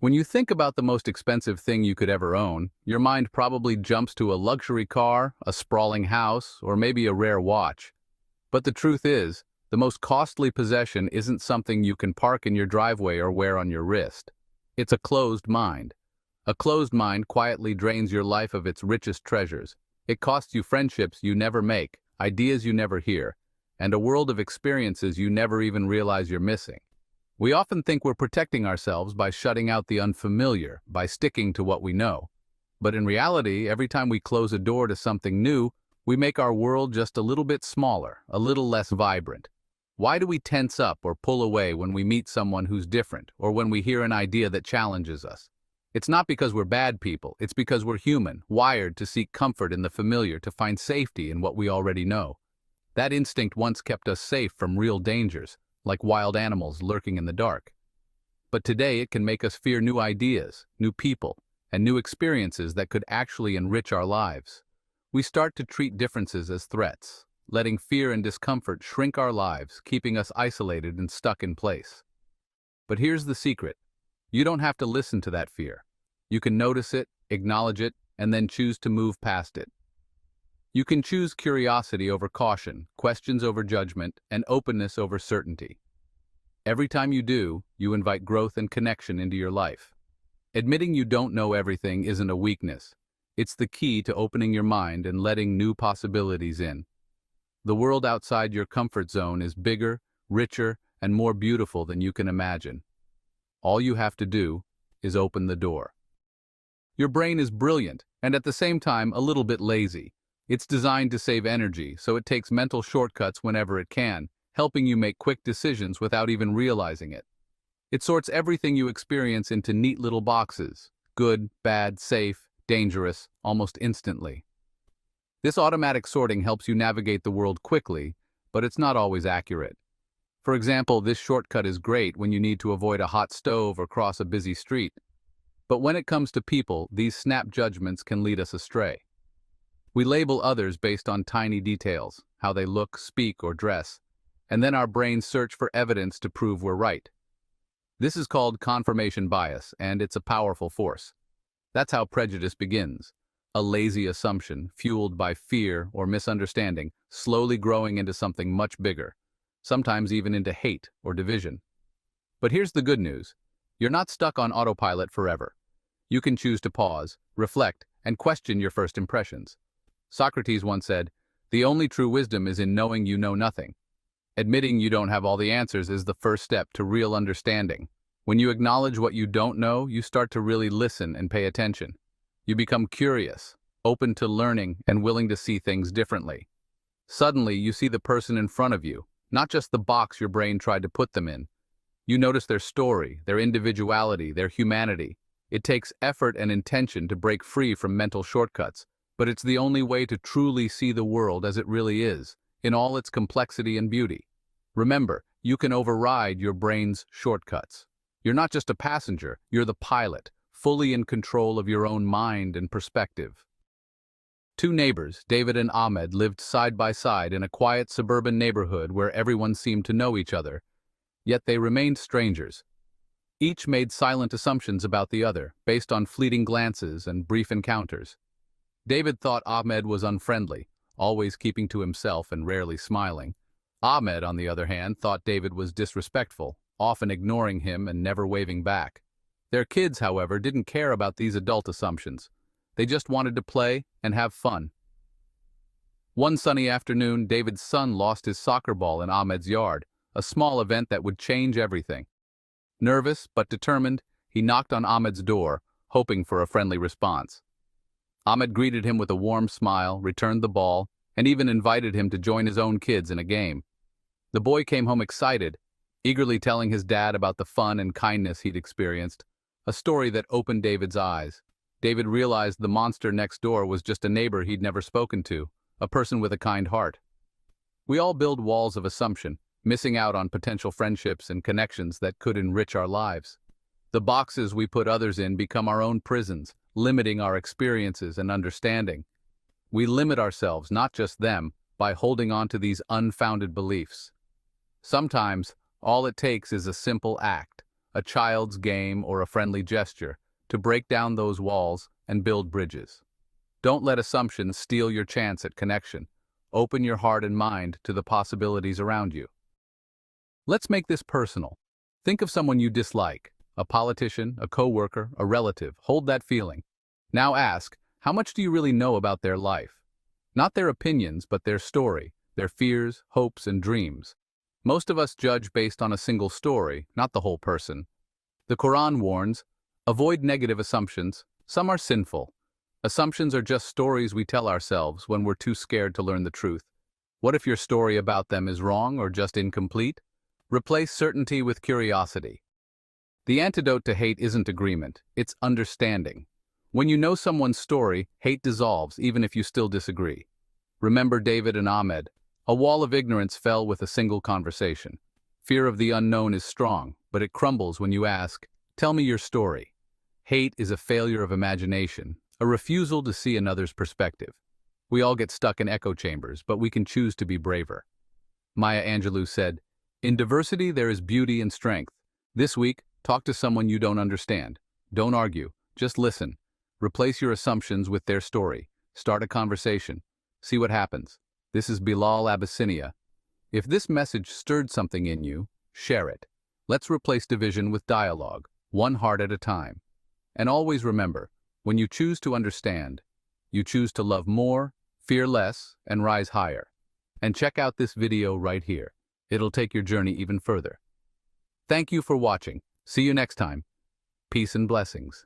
When you think about the most expensive thing you could ever own, your mind probably jumps to a luxury car, a sprawling house, or maybe a rare watch. But the truth is, the most costly possession isn't something you can park in your driveway or wear on your wrist. It's a closed mind. A closed mind quietly drains your life of its richest treasures. It costs you friendships you never make, ideas you never hear, and a world of experiences you never even realize you're missing. We often think we're protecting ourselves by shutting out the unfamiliar, by sticking to what we know. But in reality, every time we close a door to something new, we make our world just a little bit smaller, a little less vibrant. Why do we tense up or pull away when we meet someone who's different, or when we hear an idea that challenges us? It's not because we're bad people, it's because we're human, wired to seek comfort in the familiar, to find safety in what we already know. That instinct once kept us safe from real dangers, like wild animals lurking in the dark. But today it can make us fear new ideas, new people, and new experiences that could actually enrich our lives. We start to treat differences as threats, letting fear and discomfort shrink our lives, keeping us isolated and stuck in place. But here's the secret. You don't have to listen to that fear. You can notice it, acknowledge it, and then choose to move past it. You can choose curiosity over caution, questions over judgment, and openness over certainty. Every time you do, you invite growth and connection into your life. Admitting you don't know everything isn't a weakness. It's the key to opening your mind and letting new possibilities in. The world outside your comfort zone is bigger, richer, and more beautiful than you can imagine. All you have to do is open the door. Your brain is brilliant, and at the same time a little bit lazy. It's designed to save energy, so it takes mental shortcuts whenever it can, helping you make quick decisions without even realizing it. It sorts everything you experience into neat little boxes: good, bad, safe, dangerous, almost instantly. This automatic sorting helps you navigate the world quickly, but it's not always accurate. For example, this shortcut is great when you need to avoid a hot stove or cross a busy street. But when it comes to people, these snap judgments can lead us astray. We label others based on tiny details, how they look, speak, or dress, and then our brains search for evidence to prove we're right. This is called confirmation bias, and it's a powerful force. That's how prejudice begins. A lazy assumption, fueled by fear or misunderstanding, slowly growing into something much bigger, sometimes even into hate or division. But here's the good news. You're not stuck on autopilot forever. You can choose to pause, reflect, and question your first impressions. Socrates once said, "The only true wisdom is in knowing you know nothing." Admitting you don't have all the answers is the first step to real understanding. When you acknowledge what you don't know, you start to really listen and pay attention. You become curious, open to learning, and willing to see things differently. Suddenly, you see the person in front of you, not just the box your brain tried to put them in. You notice their story, their individuality, their humanity. It takes effort and intention to break free from mental shortcuts, but it's the only way to truly see the world as it really is, in all its complexity and beauty. Remember, you can override your brain's shortcuts. You're not just a passenger, you're the pilot, fully in control of your own mind and perspective. Two neighbors, David and Ahmed, lived side by side in a quiet suburban neighborhood where everyone seemed to know each other, yet they remained strangers. Each made silent assumptions about the other, based on fleeting glances and brief encounters. David thought Ahmed was unfriendly, always keeping to himself and rarely smiling. Ahmed, on the other hand, thought David was disrespectful, often ignoring him and never waving back. Their kids, however, didn't care about these adult assumptions. They just wanted to play and have fun. One sunny afternoon, David's son lost his soccer ball in Ahmed's yard, a small event that would change everything. Nervous but determined, he knocked on Ahmed's door, hoping for a friendly response. Ahmed greeted him with a warm smile, returned the ball, and even invited him to join his own kids in a game. The boy came home excited, eagerly telling his dad about the fun and kindness he'd experienced, a story that opened David's eyes. David realized the monster next door was just a neighbor he'd never spoken to, a person with a kind heart. We all build walls of assumption, missing out on potential friendships and connections that could enrich our lives. The boxes we put others in become our own prisons, limiting our experiences and understanding. We limit ourselves, not just them, by holding on to these unfounded beliefs. Sometimes, all it takes is a simple act, a child's game, or a friendly gesture, to break down those walls and build bridges. Don't let assumptions steal your chance at connection. Open your heart and mind to the possibilities around you. Let's make this personal. Think of someone you dislike, a politician, a coworker, a relative. Hold that feeling. Now ask, how much do you really know about their life? Not their opinions, but their story, their fears, hopes, and dreams. Most of us judge based on a single story, not the whole person. The Qur'an warns, avoid negative assumptions. Some are sinful. Assumptions are just stories we tell ourselves when we're too scared to learn the truth. What if your story about them is wrong or just incomplete? Replace certainty with curiosity. The antidote to hate isn't agreement, it's understanding. When you know someone's story, hate dissolves even if you still disagree. Remember David and Ahmed. A wall of ignorance fell with a single conversation. Fear of the unknown is strong, but it crumbles when you ask, tell me your story. Hate is a failure of imagination, a refusal to see another's perspective. We all get stuck in echo chambers, but we can choose to be braver. Maya Angelou said, in diversity there is beauty and strength. This week, talk to someone you don't understand. Don't argue, just listen. Replace your assumptions with their story. Start a conversation. See what happens. This is Bilal, Abyssinia. If this message stirred something in you, share it. Let's replace division with dialogue, one heart at a time. And always remember, when you choose to understand, you choose to love more, fear less, and rise higher. And check out this video right here. It'll take your journey even further. Thank you for watching. See you next time. Peace and blessings.